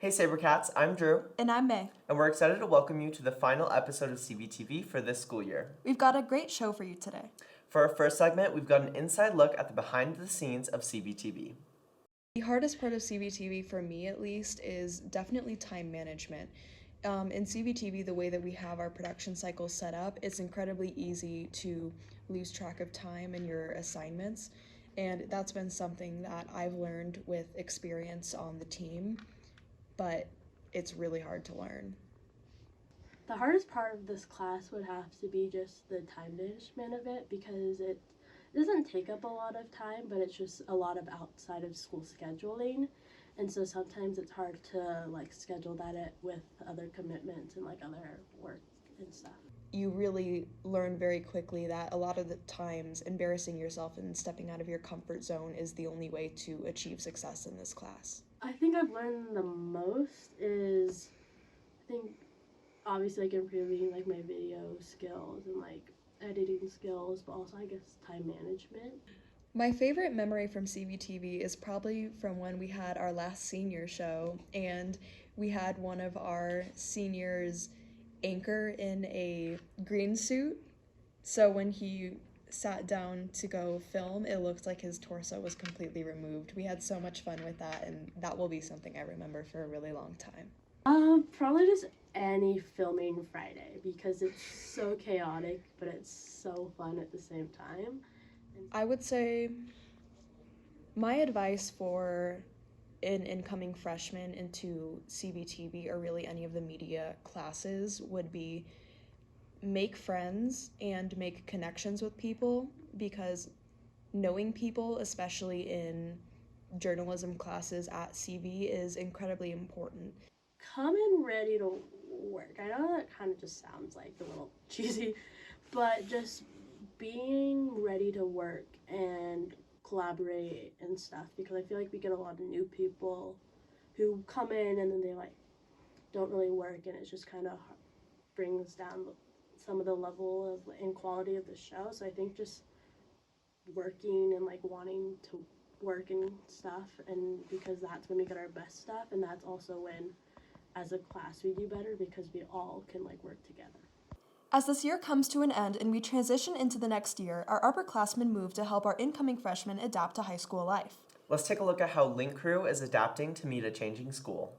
Hey Sabercats, I'm Drew, And I'm May. and we're excited to welcome you to the final episode of CVTV for this school year. We've got a great show for you today. For our first segment, we've got an inside look at the behind the scenes of CVTV. The hardest part of CVTV, for me at least, is definitely time management. In CVTV, the way that we have our production cycle set up, it's incredibly easy to lose track of time and your assignments. And that's been something that I've learned with experience on the team, but it's really hard to learn. The hardest part of this class would have to be just the time management of it, because it doesn't take up a lot of time, but it's just a lot of outside of school scheduling. And so sometimes it's hard to schedule that with other commitments and other work and stuff. You really learn very quickly that a lot of the times embarrassing yourself and stepping out of your comfort zone is the only way to achieve success in this class. I think I've learned the most is, obviously improving my video skills and editing skills, but also I guess time management. My favorite memory from CVTV is probably from when we had our last senior show and we had one of our seniors anchor in a green suit. So when he sat down to go film, it looked like his torso was completely removed. We had so much fun with that, and that will be something I remember for a really long time. Probably just any filming Friday, because it's so chaotic, but it's so fun at the same time. I would say my advice for an incoming freshman into CVTV or really any of the media classes would be make friends and make connections with people, because knowing people, especially in journalism classes at CV, is incredibly important. Come in ready to work. I know that kind of just sounds a little cheesy, but just being ready to work and collaborate and stuff, because I feel we get a lot of new people who come in and then they don't really work, and it just kind of brings down some of the level of and quality of the show. So I think just working and wanting to work and stuff, and because that's when we get our best stuff, and that's also when as a class we do better, because we all can work together. As this year comes to an end and we transition into the next year, our upperclassmen move to help our incoming freshmen adapt to high school life. Let's take a look at how Link Crew is adapting to meet a changing school.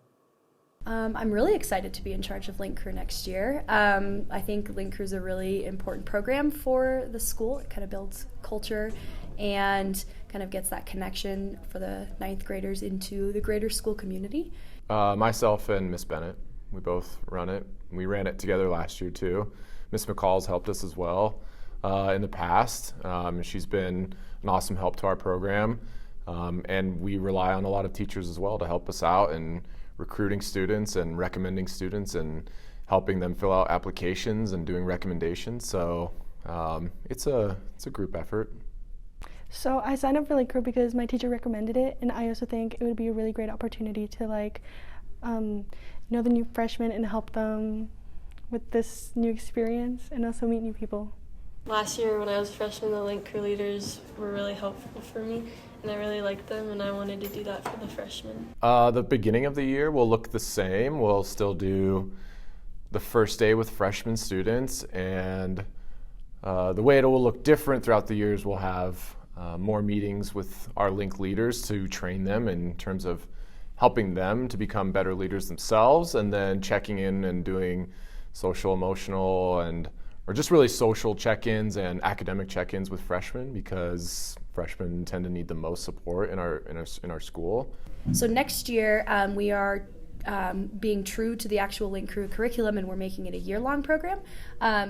I'm really excited to be in charge of Link Crew next year. I think Link Crew is a really important program for the school. It kind of builds culture and kind of gets that connection for the 9th graders into the greater school community. Myself and Miss Bennett, we both run it. We ran it together last year too. Miss McCall's helped us as well in the past. She's been an awesome help to our program, and we rely on a lot of teachers as well to help us out in recruiting students and recommending students and helping them fill out applications and doing recommendations. So it's a group effort. So I signed up for Link Crew because my teacher recommended it, and I also think it would be a really great opportunity to know the new freshmen and help them with this new experience and also meet new people. Last year when I was a freshman, the Link Crew leaders were really helpful for me, and I really liked them, and I wanted to do that for the freshmen. The beginning of the year will look the same. We'll still do the first day with freshman students, and the way it will look different throughout the years, we'll have more meetings with our Link leaders to train them in terms of helping them to become better leaders themselves, and then checking in and doing social, emotional, or just really social check-ins and academic check-ins with freshmen, because freshmen tend to need the most support in our school. So next year we are being true to the actual Link Crew curriculum, and we're making it a year-long program.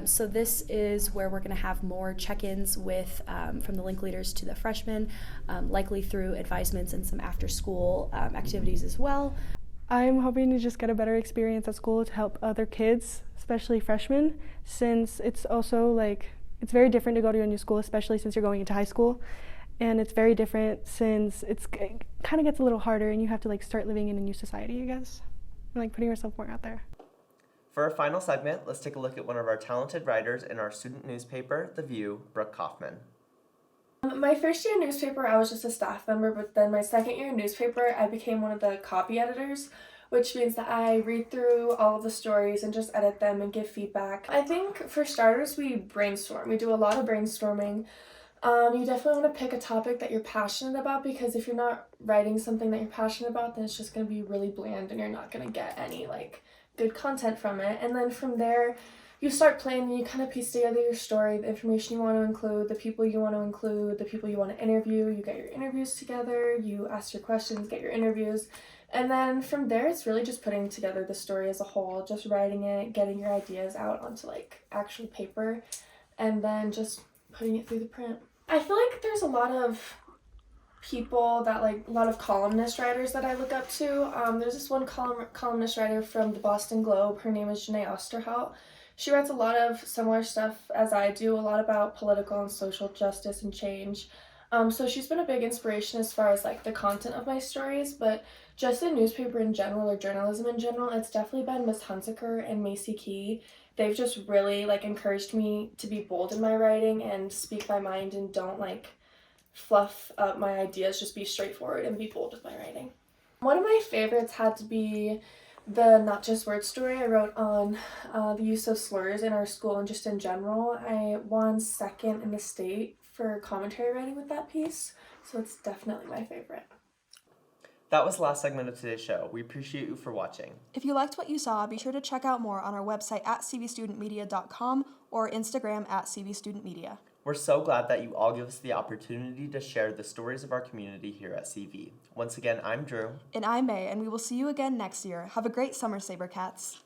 So this is where we're going to have more check-ins with from the Link leaders to the freshmen, likely through advisements and some after-school activities as well. I'm hoping to just get a better experience at school to help other kids, especially freshmen, since it's also it's very different to go to a new school, especially since you're going into high school. And it's very different since it kind of gets a little harder and you have to start living in a new society, I guess, and putting yourself more out there. For our final segment, let's take a look at one of our talented writers in our student newspaper, The View, Brooke Kaufman. My first year newspaper, I was just a staff member, but then my second year newspaper, I became one of the copy editors, which means that I read through all of the stories and just edit them and give feedback. I think for starters, we brainstorm. We do a lot of brainstorming. You definitely want to pick a topic that you're passionate about, because if you're not writing something that you're passionate about, then it's just going to be really bland and you're not going to get any good content from it. And then from there, you start planning and you kind of piece together your story, the information you want to include, the people you want to include, the people you want to interview. You get your interviews together, you ask your questions, get your interviews. And then from there, it's really just putting together the story as a whole, just writing it, getting your ideas out onto actual paper, and then just putting it through the print. I feel like there's a lot of people that a lot of columnist writers that I look up to. There's this one columnist writer from the Boston Globe. Her name is Janae Osterhout. She writes a lot of similar stuff as I do, a lot about political and social justice and change. So she's been a big inspiration as far as the content of my stories, but just in newspaper in general or journalism in general, it's definitely been Miss Hunsaker and Macy Key. They've just really encouraged me to be bold in my writing and speak my mind and don't fluff up my ideas, just be straightforward and be bold with my writing. One of my favorites had to be the Not Just Word story I wrote on the use of slurs in our school and just in general. I won second in the state for commentary writing with that piece, so it's definitely my favorite. That was the last segment of today's show. We appreciate you for watching. If you liked what you saw, be sure to check out more on our website at cvstudentmedia.com or Instagram at cvstudentmedia. We're so glad that you all give us the opportunity to share the stories of our community here at CV. Once again, I'm Drew. And I'm May, and we will see you again next year. Have a great summer, Sabercats.